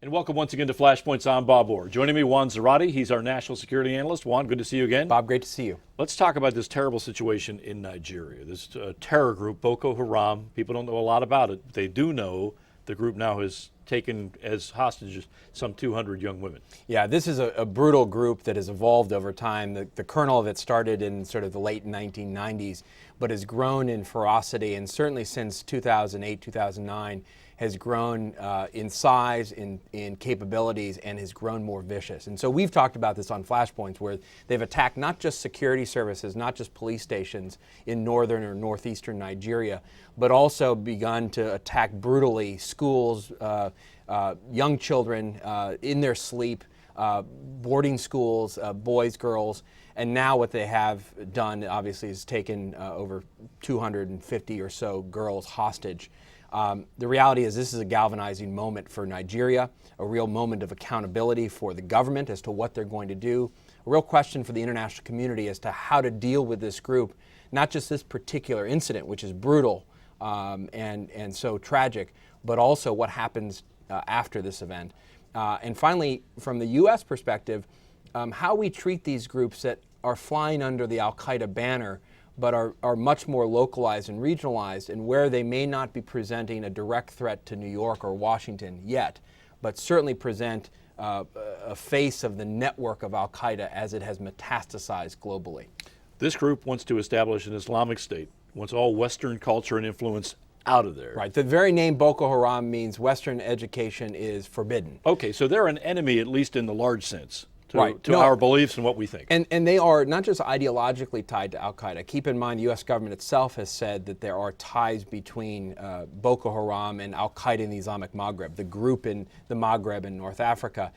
And welcome once again to Flashpoints. I'm Bob Orr. Joining me, Juan Zarate. He's our national security analyst. Juan, good to see you again. Bob, great to see you. Let's talk about this terrible situation in Nigeria. This terror group, Boko Haram. People don't know a lot about it. They do know the group now has taken as hostages some 200 young women. Yeah, this is a brutal group that has evolved over time. The kernel of it started in sort of the late 1990s, but has grown in ferocity, and certainly since 2008, 2009, has grown in size, in capabilities, and has grown more vicious. And so we've talked about this on Flashpoints, where they've attacked not just security services, not just police stations in northern or northeastern Nigeria, but also begun to attack brutally schools, young children in their sleep, boarding schools, boys, girls. And now what they have done, obviously, is taken over 250 or so girls hostage. The reality is this is a galvanizing moment for Nigeria, a real moment of accountability for the government as to what they're going to do, a real question for the international community as to how to deal with this group, not just this particular incident, which is brutal and so tragic, but also what happens after this event. And finally, from the U.S. perspective, how we treat these groups that are flying under the al-Qaeda banner but are much more localized and regionalized, and where they may not be presenting a direct threat to New York or Washington yet, but certainly present a face of the network of al-Qaeda as it has metastasized globally. This group wants to establish an Islamic state, wants all Western culture and influence out of there. Right. The very name Boko Haram means Western education is forbidden. Okay, so they're an enemy, at least in the large sense, to No, our beliefs and what we think. And they are not just ideologically tied to al-Qaeda. Keep in mind, the U.S. government itself has said that there are ties between Boko Haram and al-Qaeda in the Islamic Maghreb, the group in the Maghreb and North Africa,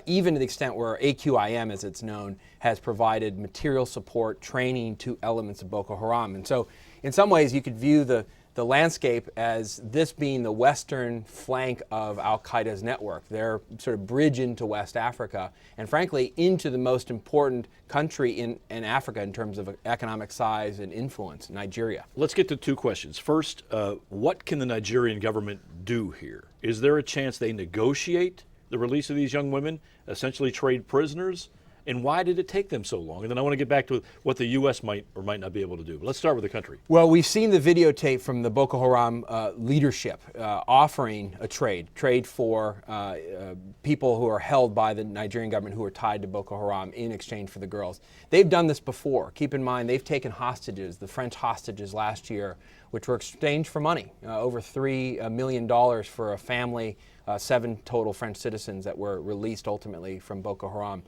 even to the extent where AQIM, as it's known, has provided material support, training to elements of Boko Haram. And so in some ways you could view the landscape as this being the western flank of al-Qaeda's network, their sort of bridge into West Africa, and frankly into the most important country in Africa in terms of economic size and influence, Nigeria. Let's get to two questions. First, what can the Nigerian government do here? Is there a chance they negotiate the release of these young women, essentially trade prisoners? And why did it take them so long? And then I want to get back to what the U.S. might or might not be able to do. But let's start with the country. Well, we've seen the videotape from the Boko Haram leadership offering a trade for people who are held by the Nigerian government who are tied to Boko Haram in exchange for the girls. They've done this before. Keep in mind, they've taken hostages, the French hostages last year, which were exchanged for money, over $3 million for a family, 7 total French citizens that were released ultimately from Boko Haram.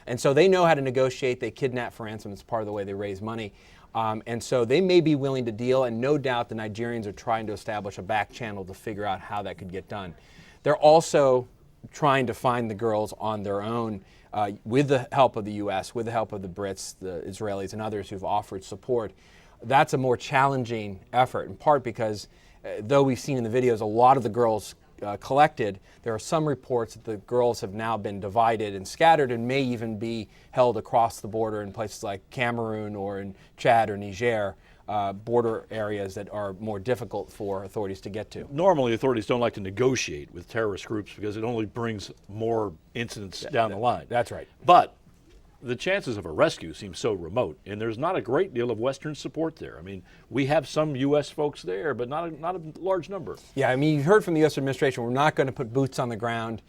And so they know how to negotiate. They kidnap for ransom. It's part of the way they raise money. And so they may be willing to deal, and no doubt the Nigerians are trying to establish a back channel to figure out how that could get done. They're also trying to find the girls on their own with the help of the U.S., with the help of the Brits, the Israelis, and others who've offered support. That's a more challenging effort, in part because though we've seen in the videos a lot of the girls collected, there are some reports that the girls have now been divided and scattered and may even be held across the border in places like Cameroon or in Chad or Niger, border areas that are more difficult for authorities to get to. Normally, authorities don't like to negotiate with terrorist groups because it only brings more incidents down the line. That's right. But the chances of a rescue seem so remote, and there's not a great deal of Western support there. I mean, we have some U.S. folks there, but not a large number. Yeah, I mean, you've heard from the U.S. administration, we're not going to put boots on the ground,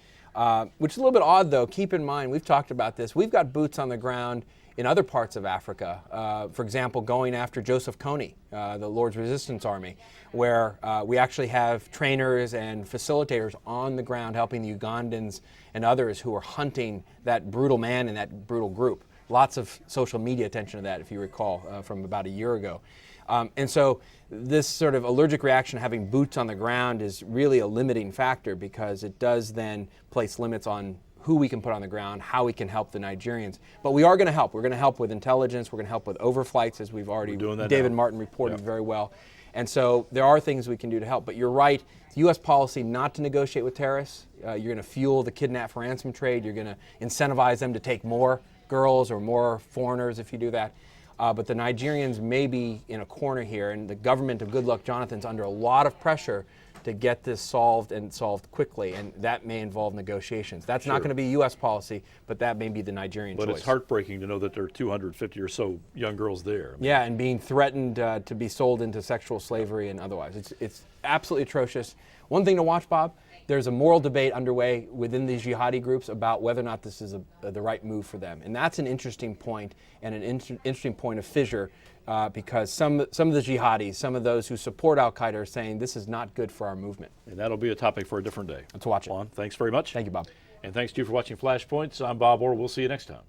which is a little bit odd, though. Keep in mind, we've talked about this. We've got boots on the ground in other parts of Africa. For example, going after Joseph Kony, the Lord's Resistance Army, where we actually have trainers and facilitators on the ground helping the Ugandans and others who are hunting that brutal man and that brutal group. Lots of social media attention to that, if you recall, from about a year ago. And so this sort of allergic reaction, having boots on the ground, is really a limiting factor because it does then place limits on who we can put on the ground, how we can help the Nigerians. But we are going to help. We're going to help with intelligence. We're going to help with overflights, as we've already, David Martin reported very well. And so there are things we can do to help. But you're right, it's U.S. policy not to negotiate with terrorists. You're going to fuel the kidnap for ransom trade. You're going to incentivize them to take more girls or more foreigners if you do that. But the Nigerians may be in a corner here, and the government of Goodluck Jonathan's under a lot of pressure to get this solved and solved quickly, and that may involve negotiations. That's not going to be U.S. policy, but that may be the Nigerian choice. But it's heartbreaking to know that there are 250 or so young girls there. Yeah, and being threatened to be sold into sexual slavery and otherwise. It's absolutely atrocious. One thing to watch, Bob, there's a moral debate underway within these jihadi groups about whether or not this is the right move for them. And that's an interesting point and an interesting point of fissure because some of the jihadis, some of those who support al-Qaeda are saying this is not good for our movement. And that'll be a topic for a different day. Let's watch it. Juan, thanks very much. Thank you, Bob. And thanks to you for watching Flashpoints. I'm Bob Orr. We'll see you next time.